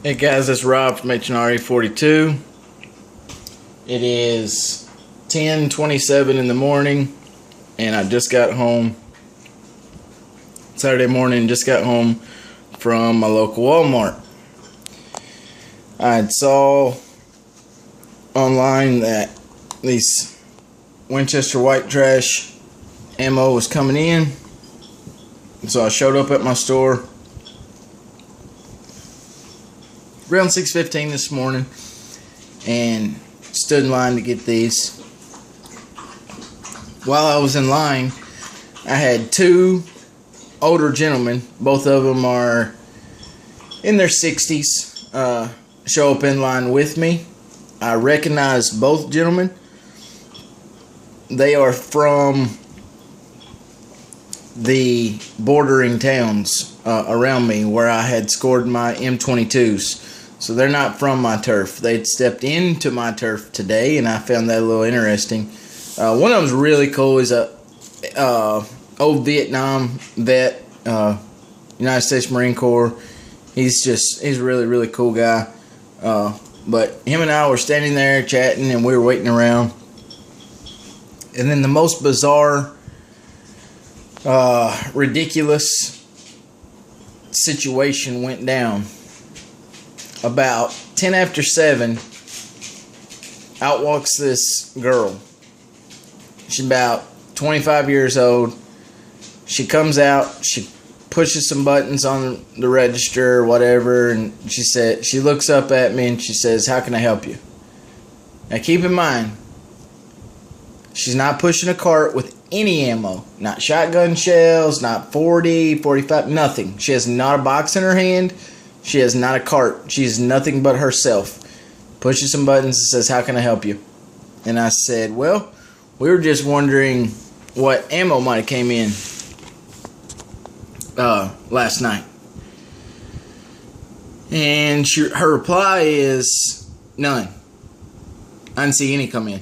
Hey guys, it's Rob from H&R 42. It is 10:27 in the morning, and I just got home. Saturday morning, just got home from my local Walmart. I saw online that these Winchester white trash ammo was coming in, so I showed up at my store around 6:15 this morning and stood in line to get these. While I was in line, I had two older gentlemen, both of them are in their 60s, show up in line with me. I recognize both gentlemen. They are from the bordering towns around me where I had scored my M22s. So they're not from my turf. They'd stepped into my turf today, and I found that a little interesting. One of them's really cool. He's a old Vietnam vet, United States Marine Corps. He's a really, really cool guy. But him and I were standing there chatting, and we were waiting around. And then the most bizarre, ridiculous situation went down. About 10 after 7, out walks this girl. She's about 25 years old. She comes out, she pushes some buttons on the register or whatever, and she looks up at me and she says, "How can I help you?" Now keep in mind, she's not pushing a cart with any ammo. Not shotgun shells, not 40, 45, nothing. She has not a box in her hand. She has not a cart. She is nothing but herself. Pushes some buttons and says, "How can I help you?" And I said, "Well, we were just wondering what ammo might have came in last night." And her reply is, "None. I didn't see any come in.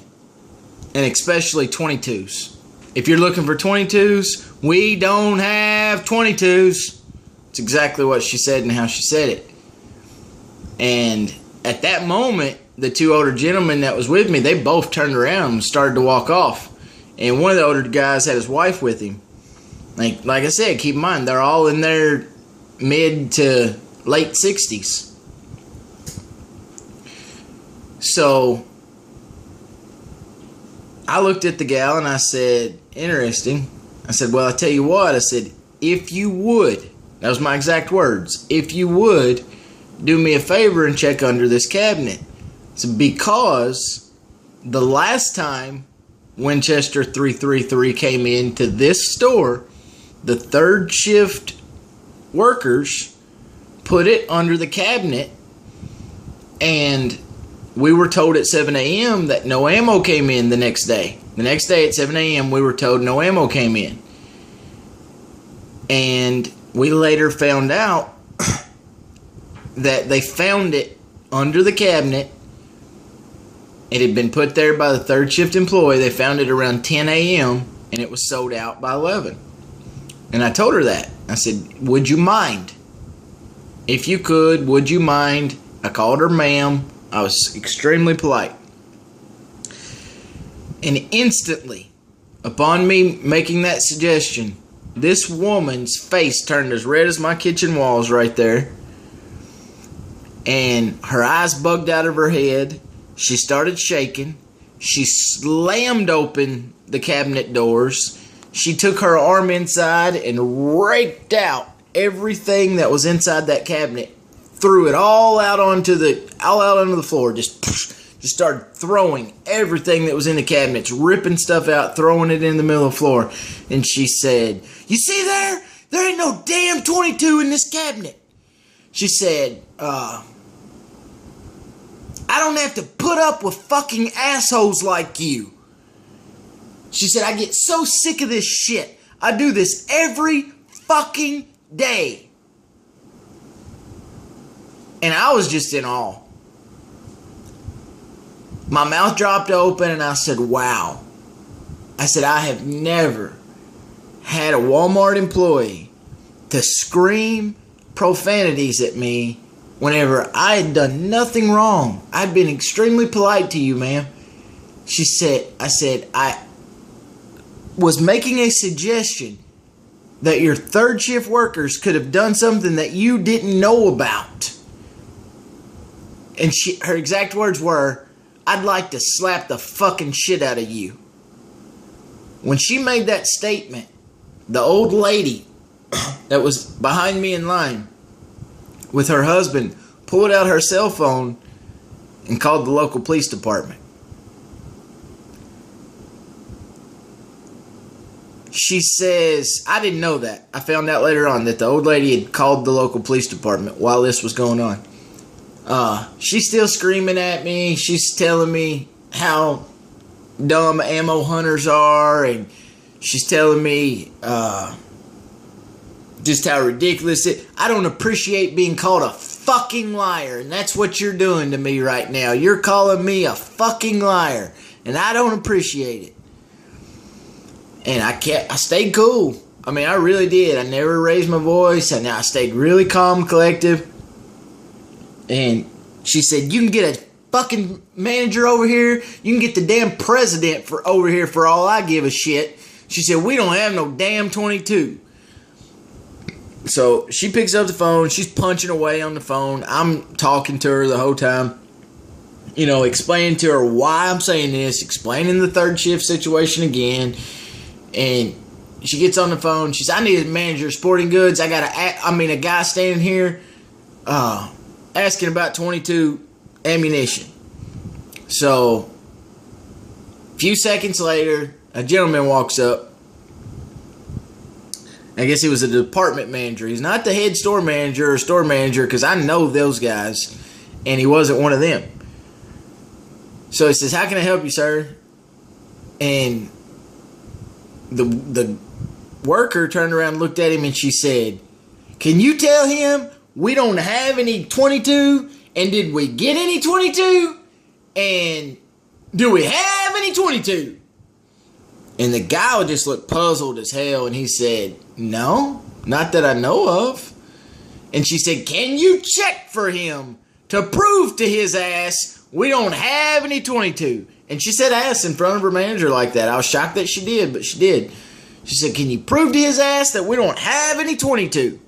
And especially 22s. If you're looking for 22s, we don't have 22s." It's exactly what she said and how she said it. And at that moment, the two older gentlemen that was with me, they both turned around and started to walk off. And one of the older guys had his wife with him. Like I said, keep in mind, they're all in their mid to late 60s. So I looked at the gal and I said, "Interesting." I said, "Well, I tell you what," I said, "if you would," that was my exact words, "if you would, do me a favor and check under this cabinet." So because the last time Winchester 333 came into this store, the third shift workers put it under the cabinet, and we were told at 7 a.m. that no ammo came in the next day. The next day at 7 a.m. we were told no ammo came in. And we later found out that they found it under the cabinet. It had been put there by the third shift employee. They found it around 10 a.m. and it was sold out by 11. And I told her that. I said, "Would you mind? If you could, would you mind?" I called her ma'am. I was extremely polite. And instantly, upon me making that suggestion, this woman's face turned as red as my kitchen walls right there. And her eyes bugged out of her head. She started shaking. She slammed open the cabinet doors. She took her arm inside and raked out everything that was inside that cabinet. Threw it all out onto the floor. Just started throwing everything that was in the cabinets, ripping stuff out, throwing it in the middle of the floor. And she said, "You see there? There ain't no damn 22 in this cabinet." She said, "I don't have to put up with fucking assholes like you." She said, "I get so sick of this shit. I do this every fucking day." And I was just in awe. My mouth dropped open and I said, "Wow." I said, "I have never had a Walmart employee to scream profanities at me whenever I had done nothing wrong. I'd been extremely polite to you, ma'am. I said, I was making a suggestion that your third shift workers could have done something that you didn't know about. And her exact words were, I'd like to slap the fucking shit out of you. When she made that statement, the old lady that was behind me in line with her husband pulled out her cell phone and called the local police department. She says, I didn't know that. I found out later on that the old lady had called the local police department while this was going on. She's still screaming at me. She's telling me how dumb ammo hunters are, and she's telling me just how ridiculous it. I don't appreciate being called a fucking liar, and that's what you're doing to me right now. You're calling me a fucking liar, and I don't appreciate it. And I stayed cool. I mean, I really did. I never raised my voice, and I stayed really calm, collective. And she said, you can get a fucking manager over here. You can get the damn president over here for all I give a shit. She said, we don't have no damn 22. So she picks up the phone. She's punching away on the phone. I'm talking to her the whole time. You know, explaining to her why I'm saying this. Explaining the third shift situation again. And she gets on the phone. She says, I need a manager of sporting goods. I got a guy standing here asking about 22 ammunition. So, a few seconds later, a gentleman walks up. I guess he was a department manager. He's not the head store manager or store manager, because I know those guys, and he wasn't one of them. So he says, how can I help you, sir? And the worker turned around and looked at him, and she said, can you tell him we don't have any 22? And did we get any 22? And do we have any 22? And the guy just looked puzzled as hell, and he said, no, not that I know of. And she said, can you check for him to prove to his ass we don't have any 22? And she said ass in front of her manager like that. I was shocked that she did, but she did. She said, can you prove to his ass that we don't have any 22?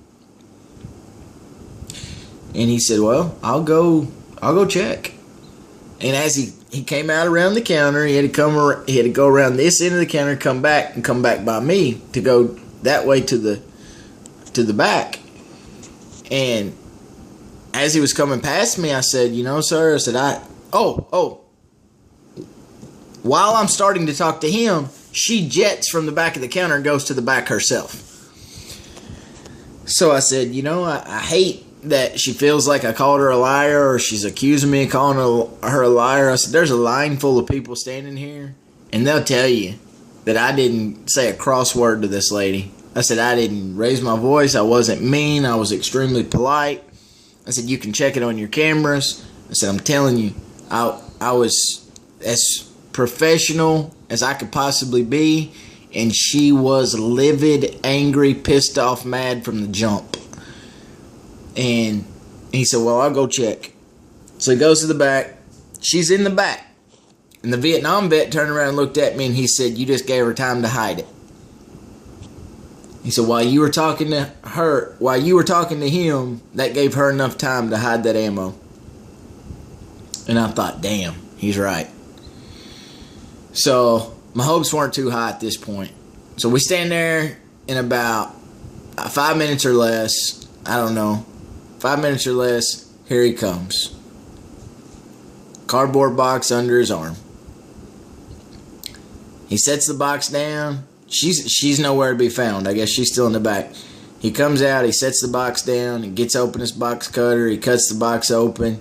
And he said, well, I'll go check. And as he came out around the counter, he had to go around this end of the counter, come back by me to go that way to the back. And as he was coming past me, I said, you know, sir, I said, while I'm starting to talk to him, she jets from the back of the counter and goes to the back herself. So I said, you know, I hate that she feels like I called her a liar, or she's accusing me of calling her a liar. I said, there's a line full of people standing here, and they'll tell you that I didn't say a cross word to this lady. I said, I didn't raise my voice. I wasn't mean. I was extremely polite. I said, you can check it on your cameras. I said, I'm telling you, I was as professional as I could possibly be, and she was livid, angry, pissed off, mad from the jump. And he said, well, I'll go check. So he goes to the back. She's in the back. And the Vietnam vet turned around and looked at me, and he said, you just gave her time to hide it. He said, while you were talking to him, that gave her enough time to hide that ammo. And I thought, damn, he's right. So my hopes weren't too high at this point. So we stand there in about 5 minutes or less. I don't know. 5 minutes or less. Here he comes. Cardboard box under his arm. He sets the box down. She's nowhere to be found. I guess she's still in the back. He comes out. He sets the box down. He gets open his box cutter. He cuts the box open.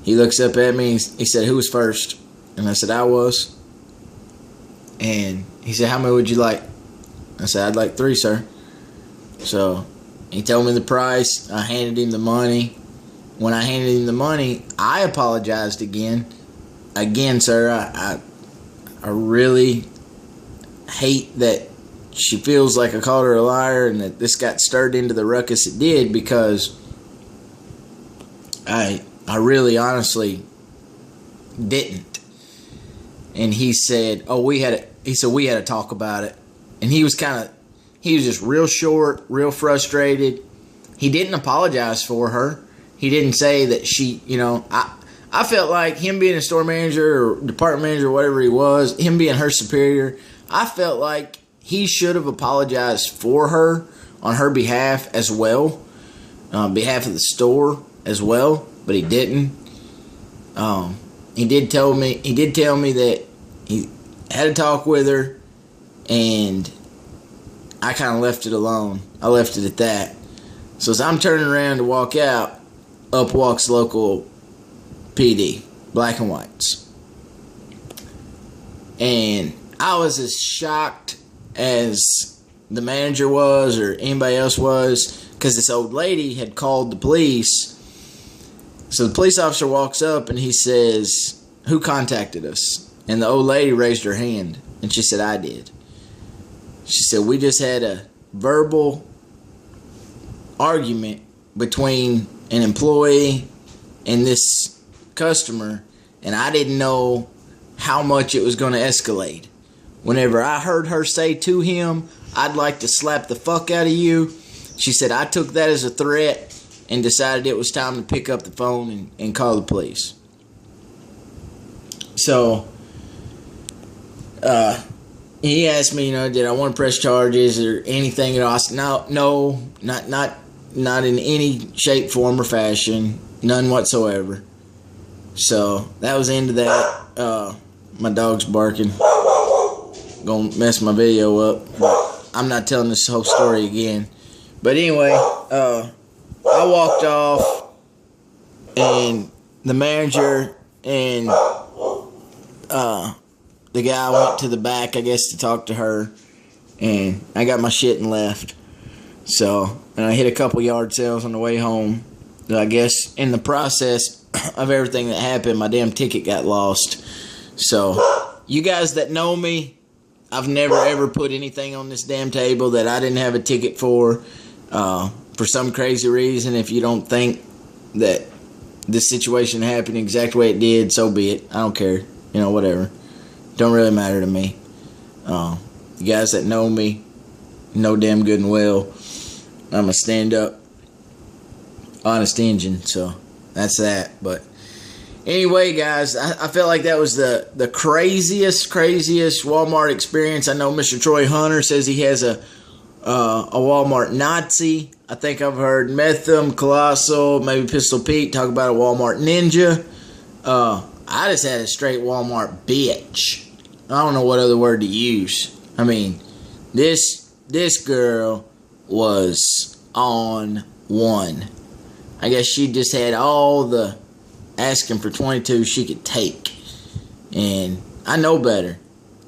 He looks up at me. He said, who was first? And I said, I was. And he said, how many would you like? I said, I'd like 3, sir. So he told me the price. I handed him the money. When I handed him the money, I apologized again. Again, sir, I really hate that she feels like I called her a liar and that this got stirred into the ruckus it did, because I really honestly didn't. And he said, "Oh, we had to talk about it." And he was just real short, real frustrated. He didn't apologize for her. He didn't say that she, I felt like him being a store manager or department manager or whatever he was, him being her superior, I felt like he should have apologized for her on her behalf as well, on behalf of the store as well, but he didn't. He did tell me that he had a talk with her, and I kind of left it alone. I left it at that. So as I'm turning around to walk out, up walks local PD, black and whites. And I was as shocked as the manager was or anybody else was, because this old lady had called the police. So the police officer walks up and he says, "Who contacted us?" And the old lady raised her hand and she said, "I did." She said, "We just had a verbal argument between an employee and this customer, and I didn't know how much it was going to escalate. Whenever I heard her say to him, 'I'd like to slap the fuck out of you,' she said, I took that as a threat and decided it was time to pick up the phone and call the police." So, he asked me, did I want to press charges or anything? I said, no, not in any shape, form, or fashion, none whatsoever. So that was the end of that. My dog's barking, gonna mess my video up. But I'm not telling this whole story again. But anyway, I walked off, and the manager and the guy went to the back, I guess, to talk to her, and I got my shit and left. So, and I hit a couple yard sales on the way home. I guess in the process of everything that happened, my damn ticket got lost. So, you guys that know me, I've never ever put anything on this damn table that I didn't have a ticket for. For some crazy reason, if you don't think that this situation happened exactly the way it did, so be it. I don't care. Whatever. Don't really matter to me. You guys that know me know damn good and well I'm a stand-up, honest engine, so that's that. But anyway, guys, I felt like that was the craziest Walmart experience. I know Mr. Troy Hunter says he has a Walmart Nazi. I think I've heard Metham, Colossal, maybe Pistol Pete talk about a Walmart Ninja. I just had a straight Walmart bitch. I don't know what other word to use. I mean, this girl was on one. I guess she just had all the asking for 22 she could take. And I know better.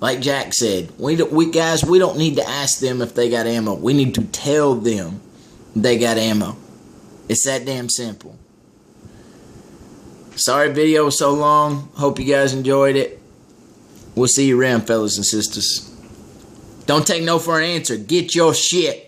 Like Jack said, we don't need to ask them if they got ammo. We need to tell them they got ammo. It's that damn simple. Sorry video was so long. Hope you guys enjoyed it. We'll see you around, fellas and sisters. Don't take no for an answer. Get your shit.